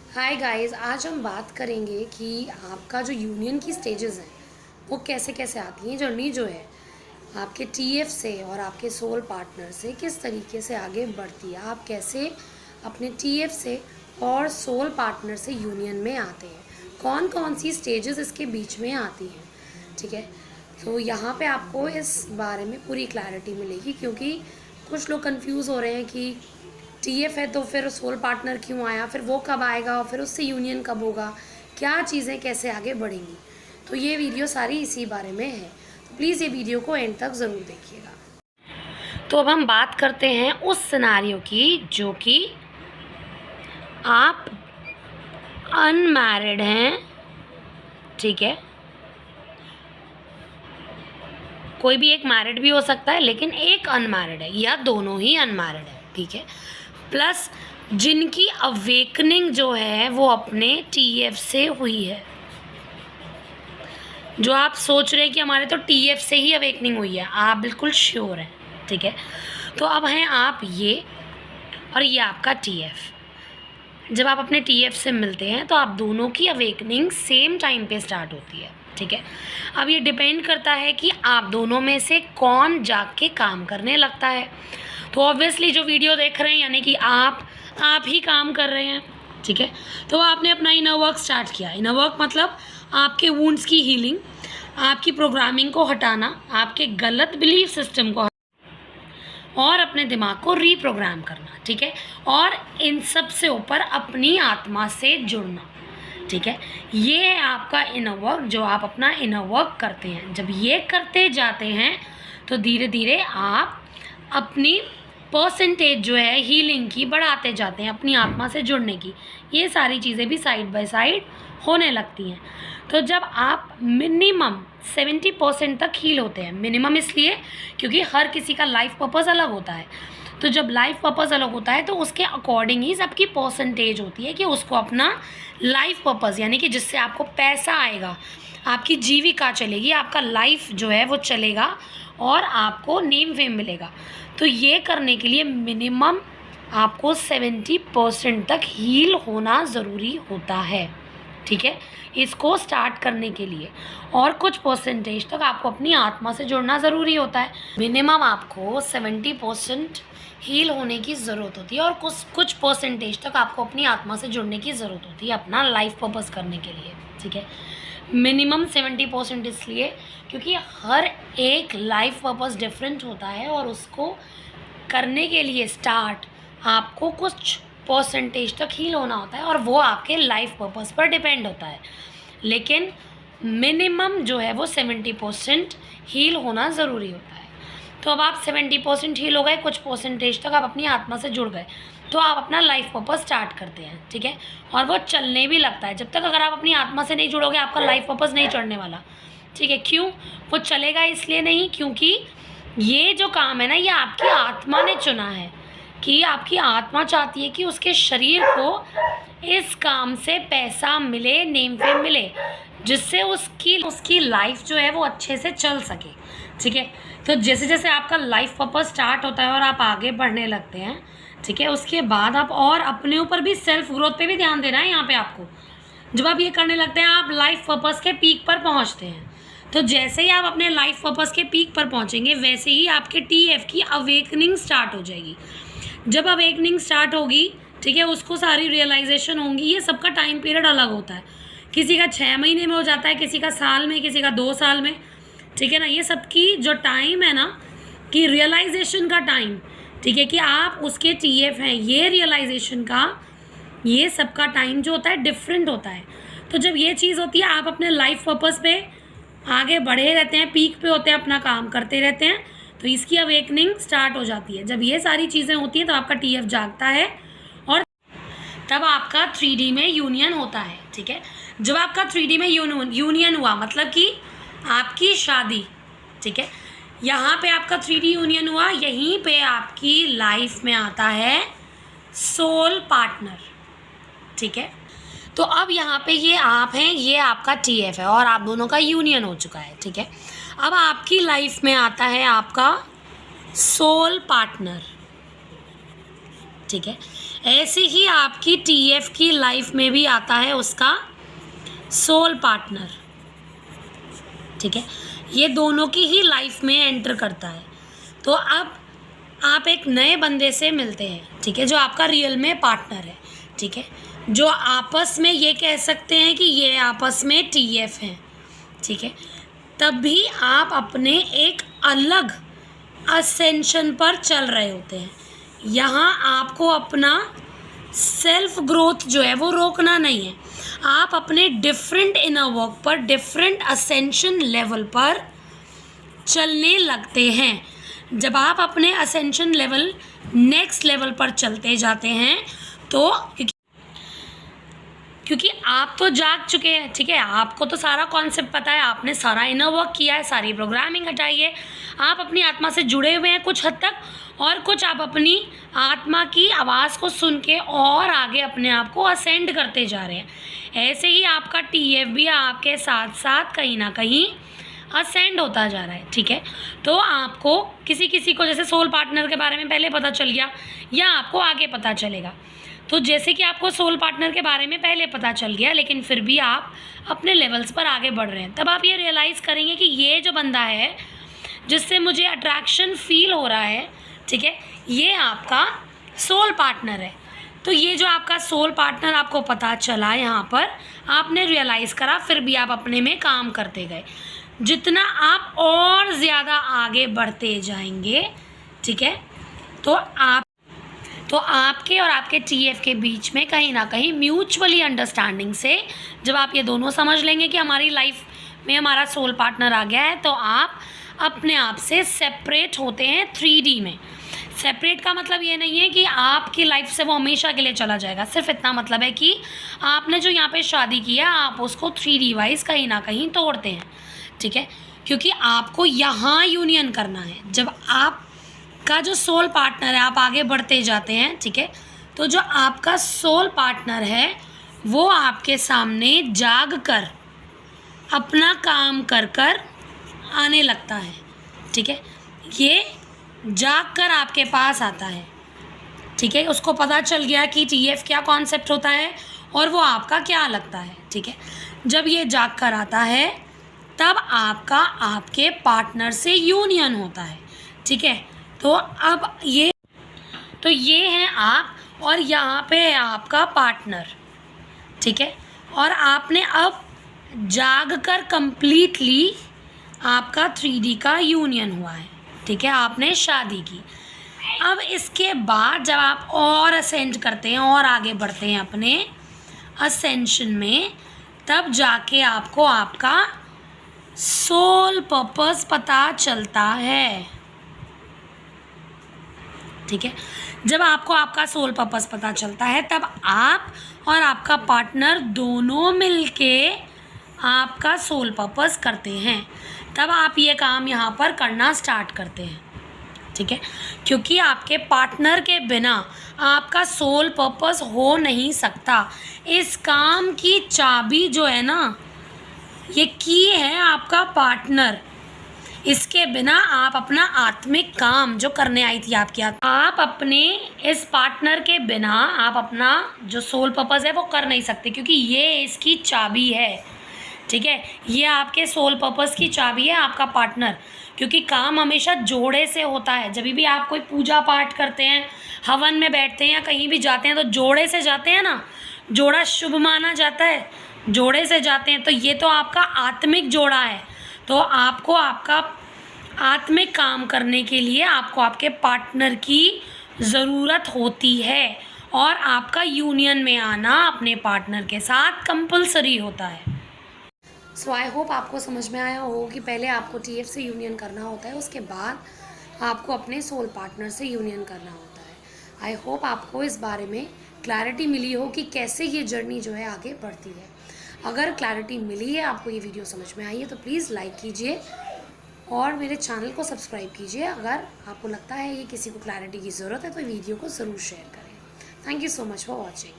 Hi guys, आज हम बात करेंगे कि आपका जो यूनियन की स्टेजेस हैं वो कैसे कैसे आती हैं। जर्नी जो है आपके टीएफ से और आपके सोल पार्टनर से किस तरीके से आगे बढ़ती है, आप कैसे अपने टीएफ से और सोल पार्टनर से यूनियन में आते हैं, कौन कौन सी स्टेजेस इसके बीच में आती हैं। ठीक है, तो यहाँ पे आपको इस बारे में पूरी क्लैरिटी मिलेगी, क्योंकि कुछ लोग कंफ्यूज हो रहे हैं कि टीएफ है तो फिर सोल पार्टनर क्यों आया, फिर वो कब आएगा और फिर उससे यूनियन कब होगा, क्या चीज़ें कैसे आगे बढ़ेंगी। तो ये वीडियो सारी इसी बारे में है, तो प्लीज़ ये वीडियो को एंड तक ज़रूर देखिएगा। तो अब हम बात करते हैं उस सिनारियो की जो कि आप अनमैरिड हैं। ठीक है, कोई भी एक मैरिड भी हो सकता है, लेकिन एक अनमैरिड है या दोनों ही अनमैरिड है। ठीक है, प्लस जिनकी अवेकनिंग जो है वो अपने टीएफ से हुई है। जो आप सोच रहे हैं कि हमारे तो टीएफ से ही अवेकनिंग हुई है, आप बिल्कुल श्योर हैं। ठीक है, तो अब हैं आप ये और ये आपका टीएफ। जब आप अपने टीएफ से मिलते हैं तो आप दोनों की अवेकनिंग सेम टाइम पे स्टार्ट होती है। ठीक है, अब ये डिपेंड करता है कि आप दोनों में से कौन जाग के काम करने लगता है। तो ऑब्वियसली जो वीडियो देख रहे हैं यानी कि आप ही काम कर रहे हैं। ठीक है, तो आपने अपना इनर वर्क स्टार्ट किया। इनर वर्क मतलब आपके वुंड्स की हीलिंग, आपकी प्रोग्रामिंग को हटाना, आपके गलत बिलीफ सिस्टम को और अपने दिमाग को रीप्रोग्राम करना। ठीक है, और इन सब से ऊपर अपनी आत्मा से जुड़ना। ठीक है, ये है आपका इनर वर्क जो आप अपना इनर वर्क करते हैं। जब ये करते जाते हैं तो धीरे धीरे आप अपनी परसेंटेज जो है हीलिंग की बढ़ाते जाते हैं, अपनी आत्मा से जुड़ने की। ये सारी चीज़ें भी साइड बाय साइड होने लगती हैं। तो जब आप मिनिमम 70% तक हील होते हैं, मिनिमम इसलिए क्योंकि हर किसी का लाइफ पर्पज़ अलग होता है। तो जब लाइफ पर्पज़ अलग होता है तो उसके अकॉर्डिंग ही सबकी परसेंटेज होती है कि उसको अपना लाइफ पर्पज़ यानी कि जिससे आपको पैसा आएगा, आपकी जीविका चलेगी, आपका लाइफ जो है वो चलेगा और आपको नेम फेम मिलेगा। तो ये करने के लिए मिनिमम आपको 70% तक हील होना ज़रूरी होता है। ठीक है, इसको स्टार्ट करने के लिए और कुछ परसेंटेज तक आपको अपनी आत्मा से जुड़ना ज़रूरी होता है। मिनिमम आपको 70% हील होने की ज़रूरत होती है और कुछ परसेंटेज तक आपको अपनी आत्मा से जुड़ने की ज़रूरत होती है अपना लाइफ पर्पस करने के लिए। ठीक है, मिनिमम 70% इसलिए क्योंकि हर एक लाइफ पर्पस डिफरेंट होता है और उसको करने के लिए स्टार्ट आपको कुछ परसेंटेज तक हील होना होता है और वो आपके लाइफ पर्पस पर डिपेंड होता है। लेकिन मिनिमम जो है वो 70% हील होना ज़रूरी होता है। तो अब आप 70% हील हो गए, कुछ परसेंटेज तक आप अपनी आत्मा से जुड़ गए, तो आप अपना लाइफ पर्पस स्टार्ट करते हैं। ठीक है, और वो चलने भी लगता है। जब तक अगर आप अपनी आत्मा से नहीं जुड़ोगे आपका लाइफ पर्पस नहीं चढ़ने वाला। ठीक है, क्यों? वो चलेगा इसलिए नहीं क्योंकि ये जो काम है ना, ये आपकी आत्मा ने चुना है कि आपकी आत्मा चाहती है कि उसके शरीर को इस काम से पैसा मिले, नेम फेम मिले, जिससे उसकी लाइफ जो है वो अच्छे से चल सके। ठीक है, तो जैसे जैसे आपका लाइफ पर्पस स्टार्ट होता है और आप आगे बढ़ने लगते हैं, ठीक है, उसके बाद आप और अपने ऊपर भी सेल्फ ग्रोथ पे भी ध्यान देना है। यहाँ पे आपको जब आप ये करने लगते हैं आप लाइफ पर्पस के पीक पर पहुँचते हैं। तो जैसे ही आप अपने लाइफ पर्पस के पीक पर पहुँचेंगे वैसे ही आपके टीएफ की अवेकनिंग स्टार्ट हो जाएगी। जब अवेकनिंग स्टार्ट होगी, ठीक है, उसको सारी रियलाइजेशन होंगी। ये सबका टाइम पीरियड अलग होता है, किसी का 6 महीने में हो जाता है, किसी का साल में, किसी का 2 साल में। ठीक है ना, ये सबकी जो टाइम है ना कि रियलाइजेशन का टाइम, ठीक है, कि आप उसके टीएफ हैं, ये रियलाइजेशन का ये सबका टाइम जो होता है डिफरेंट होता है। तो जब ये चीज़ होती है आप अपने लाइफ पर्पस पे आगे बढ़े रहते हैं, पीक पे होते हैं, अपना काम करते रहते हैं, तो इसकी अवेकनिंग स्टार्ट हो जाती है। जब ये सारी चीज़ें होती हैं तो आपका टीएफ जागता है और तब आपका 3D में यूनियन होता है। ठीक है, जब आपका 3D में यूनियन हुआ मतलब कि आपकी शादी, ठीक है, यहाँ पे आपका 3D यूनियन हुआ, यहीं पे आपकी लाइफ में आता है सोल पार्टनर। ठीक है, तो अब यहाँ पे ये आप हैं, ये आपका टीएफ है और आप दोनों का यूनियन हो चुका है। ठीक है, अब आपकी लाइफ में आता है आपका सोल पार्टनर। ठीक है, ऐसे ही आपकी टीएफ की लाइफ में भी आता है उसका सोल पार्टनर, ठीक है। ये दोनों की ही लाइफ में एंटर करता है। तो अब आप एक नए बंदे से मिलते हैं, ठीक है, जो आपका रियल में पार्टनर है, ठीक है, जो आपस में ये कह सकते हैं कि ये आपस में टीएफ हैं, ठीक है। तब भी आप अपने एक अलग असेंशन पर चल रहे होते हैं। यहाँ आपको अपना सेल्फ ग्रोथ जो है वो रोकना नहीं है। आप अपने डिफरेंट इनर वर्क पर, डिफरेंट असेंशन लेवल पर चलने लगते हैं। जब आप अपने असेंशन लेवल, नेक्स्ट लेवल पर चलते जाते हैं तो क्योंकि आप तो जाग चुके हैं, ठीक है, आपको तो सारा कॉन्सेप्ट पता है, आपने सारा इनर वर्क किया है, सारी प्रोग्रामिंग हटाई है, आप अपनी आत्मा से जुड़े हुए हैं कुछ हद तक, और कुछ आप अपनी आत्मा की आवाज़ को सुन के और आगे अपने आप को असेंड करते जा रहे हैं। ऐसे ही आपका टीएफ भी आपके साथ साथ कहीं ना कहीं असेंड होता जा रहा है, ठीक है। तो आपको किसी को जैसे सोल पार्टनर के बारे में पहले पता चल गया, या आपको आगे पता चलेगा। तो जैसे कि आपको सोल पार्टनर के बारे में पहले पता चल गया, लेकिन फिर भी आप अपने लेवल्स पर आगे बढ़ रहे हैं, तब आप ये रियलाइज़ करेंगे कि ये जो बंदा है जिससे मुझे अट्रैक्शन फील हो रहा है, ठीक है, ये आपका सोल पार्टनर है। तो ये जो आपका सोल पार्टनर आपको पता चला, यहाँ पर आपने रियलाइज़ करा, फिर भी आप अपने में काम करते गए। जितना आप और ज़्यादा आगे बढ़ते जाएंगे, ठीक है, तो आपके और आपके टीएफ के बीच में कहीं ना कहीं म्यूचुअली अंडरस्टैंडिंग से जब आप ये दोनों समझ लेंगे कि हमारी लाइफ में हमारा सोल पार्टनर आ गया है, तो आप अपने आप से सेपरेट होते हैं 3D में। सेपरेट का मतलब ये नहीं है कि आपकी लाइफ से वो हमेशा के लिए चला जाएगा, सिर्फ इतना मतलब है कि आपने जो यहाँ पे शादी किया आप उसको 3D वाइज कहीं ना कहीं तोड़ते हैं, ठीक है, क्योंकि आपको यहाँ यूनियन करना है। जब आप का जो सोल पार्टनर है, आप आगे बढ़ते जाते हैं, ठीक है, तो जो आपका सोल पार्टनर है वो आपके सामने जाग कर अपना काम कर कर आने लगता है, ठीक है। ये जाग कर आपके पास आता है, ठीक है, उसको पता चल गया कि टीएफ क्या कॉन्सेप्ट होता है और वो आपका क्या लगता है, ठीक है। जब ये जाग कर आता है तब आपका आपके पार्टनर से यूनियन होता है, ठीक है। तो अब ये हैं आप, और यहाँ पे है आपका पार्टनर, ठीक है, और आपने अब जाग कर कंप्लीटली आपका 3D का यूनियन हुआ है, ठीक है, आपने शादी की। अब इसके बाद जब आप और असेंड करते हैं और आगे बढ़ते हैं अपने असेंशन में, तब जाके आपको आपका सोल पर्पस पता चलता है, ठीक है। जब आपको आपका सोल पर्पस पता चलता है तब आप और आपका पार्टनर दोनों मिलके आपका सोल पर्पस करते हैं। तब आप ये काम यहाँ पर करना स्टार्ट करते हैं, ठीक है, क्योंकि आपके पार्टनर के बिना आपका सोल पर्पस हो नहीं सकता। इस काम की चाबी जो है ना, ये की है आपका पार्टनर। इसके बिना आप अपना आत्मिक काम जो करने आई थी आपकी आप अपने इस पार्टनर के बिना आप अपना जो सोल पर्पस है वो कर नहीं सकते, क्योंकि ये इसकी चाबी है, ठीक है। ये आपके सोल पर्पस की चाबी है, आपका पार्टनर। क्योंकि काम हमेशा जोड़े से होता है। जब भी आप कोई पूजा पाठ करते हैं, हवन में बैठते हैं या कहीं भी जाते हैं तो जोड़े से जाते हैं ना, जोड़ा शुभ माना जाता है, जोड़े से जाते हैं। तो ये तो आपका आत्मिक जोड़ा है। तो आपको आपका आत्मिक काम करने के लिए आपको आपके पार्टनर की ज़रूरत होती है, और आपका यूनियन में आना अपने पार्टनर के साथ कंपलसरी होता है। सो आई होप आपको समझ में आया हो कि पहले आपको टीएफ से यूनियन करना होता है, उसके बाद आपको अपने सोल पार्टनर से यूनियन करना होता है। आई होप आपको इस बारे में क्लैरिटी मिली हो कि कैसे ये जर्नी जो है आगे बढ़ती है। अगर क्लैरिटी मिली है, आपको ये वीडियो समझ में आई है, तो प्लीज़ लाइक कीजिए और मेरे चैनल को सब्सक्राइब कीजिए। अगर आपको लगता है ये किसी को क्लैरिटी की ज़रूरत है तो वीडियो को ज़रूर शेयर करें। Thank you so much for watching.